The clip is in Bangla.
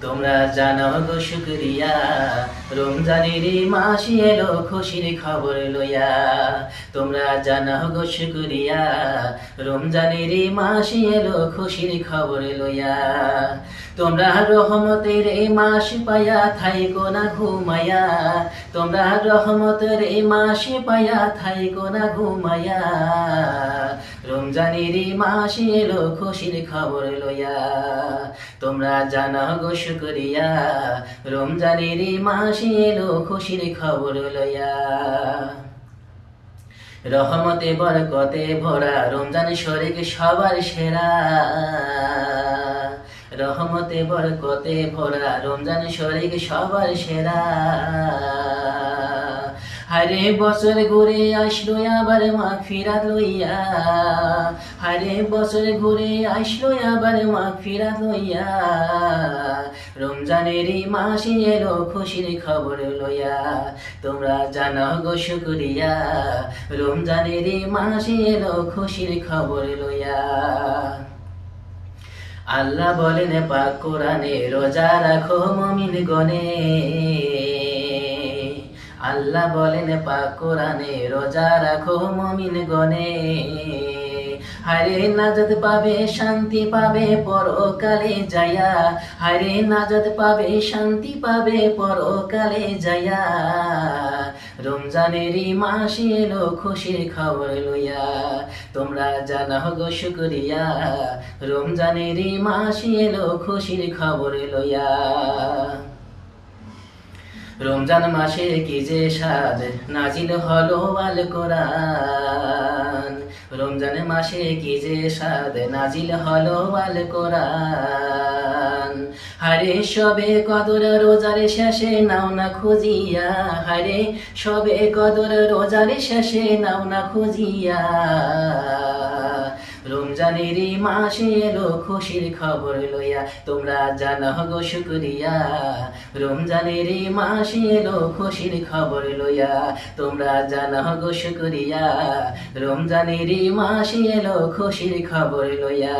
তোমরা জানাও গো শুকরিয়া, রমজানের মাস এলো খুশির খবর লইয়া। তোমরা জানাও গো শুকরিয়া, রমজানের মাস এলো খুশির খবর লইয়া। তোমরা রহমতের এই মাস পায়া থাইকো না ঘুমায়া, তোমরা রহমতের এই মাস পায়া থাইকো না ঘুমায়া। রমজানের মাস এলো খুশির খবর লইয়া। তোমরা জানাও গো শুকরিয়া, রমজানের মাস এলো খুশির খবর লইয়া। রহমতে বরকতে ভরা রমজান শরীক সবার সেরা, রহমতে বরকতে ভরা রমজান শরীক সবার সেরা। হারে বছর ঘুরে আসলো আবার মাগফিরাত লইয়া, হারে বছর ঘুরে আসলো আবার মাগফিরাত লইয়া। রমজানের মাস এলো খুশির খবর লইয়া। তোমরা জানাও গো শুকরিয়া, রমজানের মাস এলো খুশির খবর লইয়া। আল্লাহ বলেন পাক কোরআনে, রোজা রাখো মুমিন গণে। আল্লাহ বলেন পাক কোরআনে, রোজা রাখো মুমিন গণে। হারে নাজাত পাবে শান্তি পাবে পরকালে যায়া, হারে নাজাত পাবে শান্তি পাবে পরকালে যায়া। রমজানের মাস এলো খুশির খবর লইয়া। তোমরা জানাও গো শুকরিয়া, রমজানের মাস এলো খুশির খবর লইয়া। রমজান মাসে কি যে স্বাদ, নাজিল হলো আল কোরআন। রমজান মাসে কি যে স্বাদ, নাজিল হলো আল কোরআন। হারে সবে কদর রোজার শেষে নাও না খুঁজিয়া, হারে সবে কদর রোজার শেষে নাও না খুঁজিয়া। রমজানের মাস এলো খুশির খবর লইয়া। তোমরা জানাও গো শুকরিয়া, রমজানের মাস এলো খুশির খবর লইয়া। তোমরা জানাও গো শুকরিয়া, রমজানের মাস এলো খুশির খবর লইয়া।